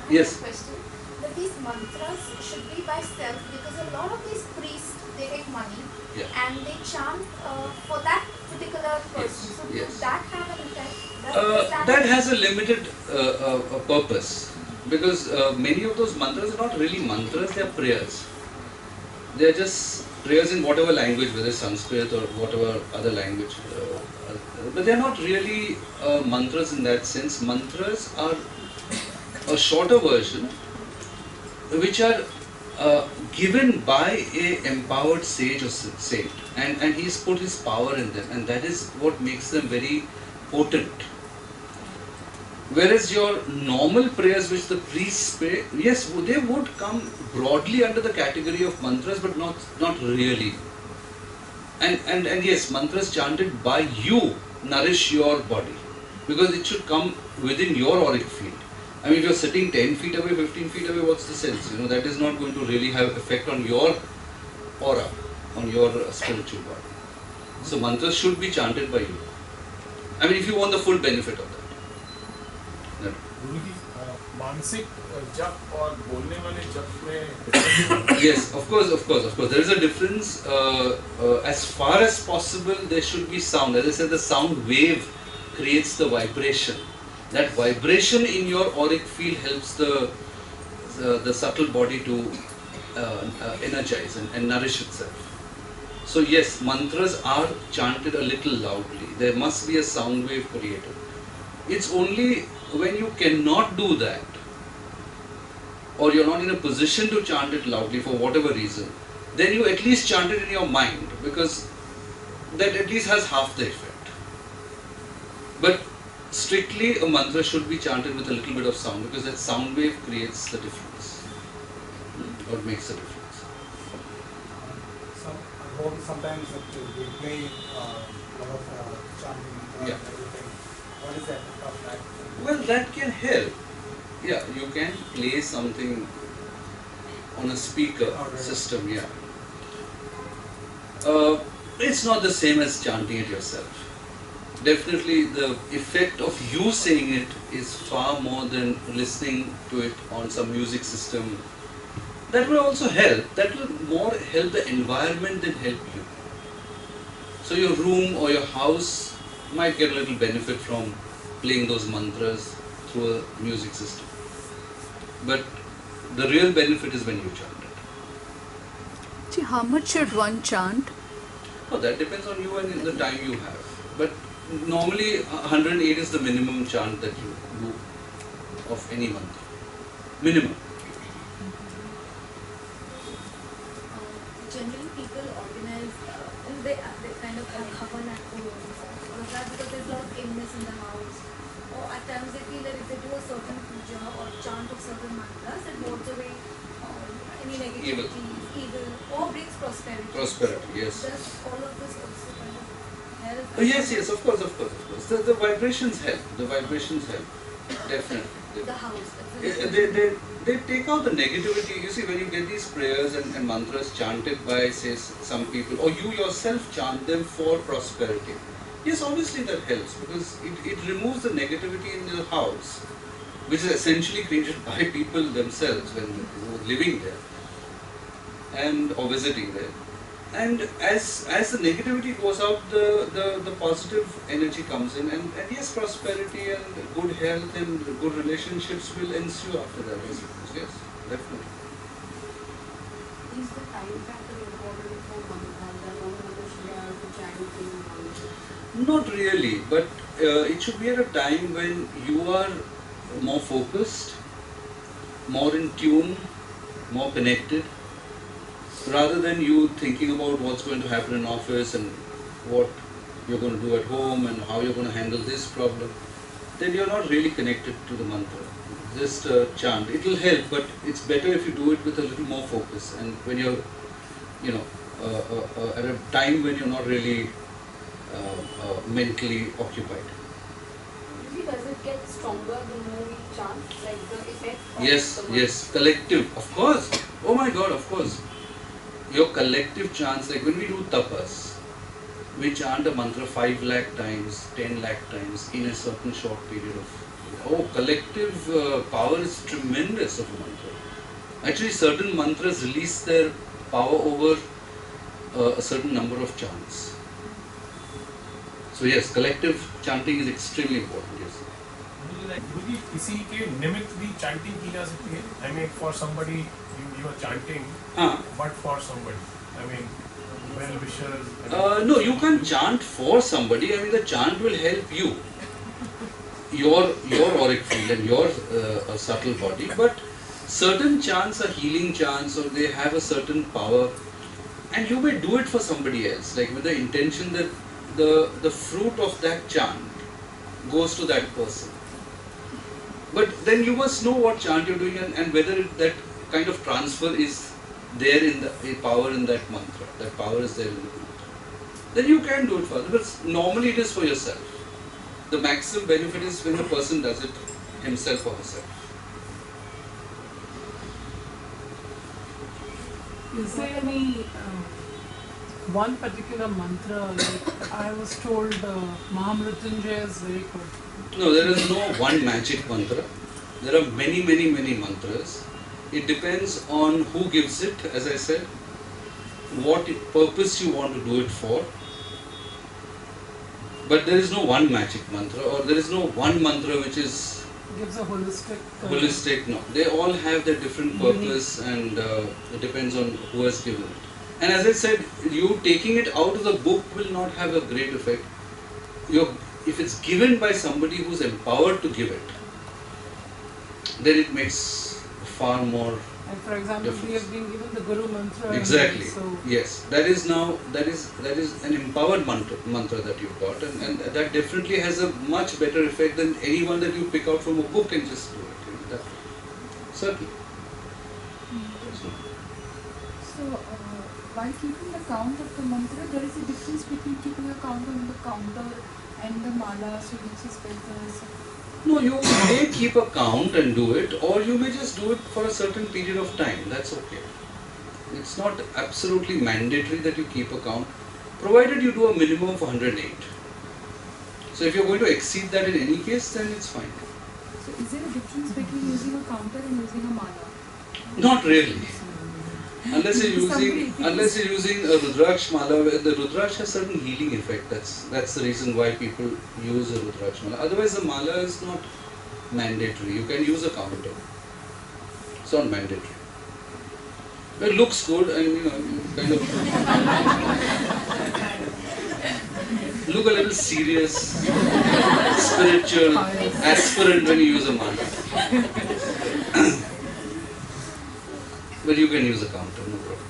I have Yes. a question. That these mantras should be by self because a lot of these priests they take money and they chant for that particular person. So does that have an effect? That has a limited purpose, because many of those mantras are not really mantras, they are prayers. They are just prayers in whatever language, whether it's Sanskrit or whatever other language. But they are not really mantras in that sense. Mantras are a shorter version which are given by a empowered sage or saint, and he's put his power in them, and that is what makes them very potent. Whereas your normal prayers which the priests pray, yes, they would come broadly under the category of mantras, but not really. And yes, mantras chanted by you nourish your body, because it should come within your auric field. I mean, if you're sitting 10 feet away, 15 feet away, what's the sense? You know, that is not going to really have effect on your aura, on your spiritual body. So mantras should be chanted by you. I mean, if you want the full benefit of that. मानसिक जप और बोलने वाले जप में yes, of course. There is a difference. As far as possible, there should be sound. As I said, the sound wave creates the vibration. That vibration in your auric field helps the subtle body to energize and nourish itself. So yes, mantras are chanted a little loudly. There must be a sound wave created. It's only when you cannot do that, or you're not in a position to chant it loudly for whatever reason, then you at least chant it in your mind, because that at least has half the effect. But strictly a mantra should be chanted with a little bit of sound, because that sound wave creates the difference, or makes the difference. Sometimes we play a lot of chanting and everything. What is that of that? Well, that can help. Yeah, you can play something on a speaker system, yeah. It's not the same as chanting it yourself. Definitely the effect of you saying it is far more than listening to it on some music system. That will also help. That will more help the environment than help you. So your room or your house might get a little benefit from playing those mantras through a music system. But the real benefit is when you chant it. See, how much should one chant? Oh, that depends on you and the time you have. But normally 108 is the minimum chant that you do of any mantra. Minimum. Generally, people organize, they kind of have havan at home. Was that because there's a lot of illness in the house? Or at times they feel that if they do a certain puja or chant of certain mantras, it wards away any negativity, evil, or brings prosperity. Prosperity, yes. Does all of this also kind of help? Oh, yes, of course. The vibrations help. Definitely. The house. They take out the negativity. You see, when you get these prayers and mantras chanted by, say, some people, or you yourself chant them for prosperity. Yes, obviously that helps, because it removes the negativity in your house, which is essentially created by people themselves when living there and or visiting there. And as the negativity goes out, the positive energy comes in, and yes, prosperity and good health and good relationships will ensue after that, I suppose. Yes, definitely. Is the time factor important for chanting? Not really, but it should be at a time when you are more focused, more in tune, more connected, rather than you thinking about what's going to happen in office and what you're going to do at home and how you're going to handle this problem. Then you're not really connected to the mantra. Just chant. It will help, but it's better if you do it with a little more focus, and when you're, at a time when you're not really mentally occupied. Does it get stronger the more we chant, like the effect? Yes, collective, of course. Oh my God, of course. Your collective chants, like when we do tapas, we chant a mantra 5 lakh times, 10 lakh times in a certain short period of Oh, collective power is tremendous of a mantra. Actually, certain mantras release their power over a certain number of chants. So yes, collective chanting is extremely important. Yes. गुरुजी किसी के निमित्त भी chanting की जा सकती है. I mean, for somebody you are chanting, हाँ. but for somebody. I mean, well wishers. No, you can't chant for somebody. I mean, the chant will help you, your auric field and your subtle body. But certain chants are healing chants, or they have a certain power, and you may do it for somebody else, like with the intention that the fruit of that chant goes to that person. But then you must know what chant you're doing and whether that kind of transfer is there in the power in that mantra. That power is there in the mantra. Then you can do it for others. But normally it is for yourself. The maximum benefit is when the person does it himself or herself. Is there any one particular mantra? Like I was told, Mahamrityunjaya is very good. No, there is no one magic mantra. There are many, many, many mantras. It depends on who gives it, as I said, what purpose you want to do it for. But there is no one magic mantra, or there is no one mantra which is Gives a holistic. holistic. No, they all have their different purpose, and it depends on who has given it. And as I said, you taking it out of the book will not have a great effect. If it's given by somebody who's empowered to give it, then it makes far more. And for example, we have been given the Guru mantra. Exactly. So Yes, that is an empowered mantra that you've got, and that definitely has a much better effect than any one that you pick out from a book and just do it. Certainly. So, while keeping the count of the mantra, there is a difference between keeping a count on the counter and the mala, so which is better. No, you may keep a count and do it, or you may just do it for a certain period of time. That's okay. It's not absolutely mandatory that you keep a count, provided you do a minimum of 108. So if you're going to exceed that in any case, then it's fine. So, is there a difference between using a counter and using a mala? Not really. Unless you're using a Rudraksh mala, the Rudraksh has certain healing effect. That's the reason why people use a Rudraksh mala. Otherwise, the mala is not mandatory. You can use a counter. It's not mandatory. It looks good, and you kind of look a little serious, spiritual, aspirant when you use a mala. But you can use a counter, no problem.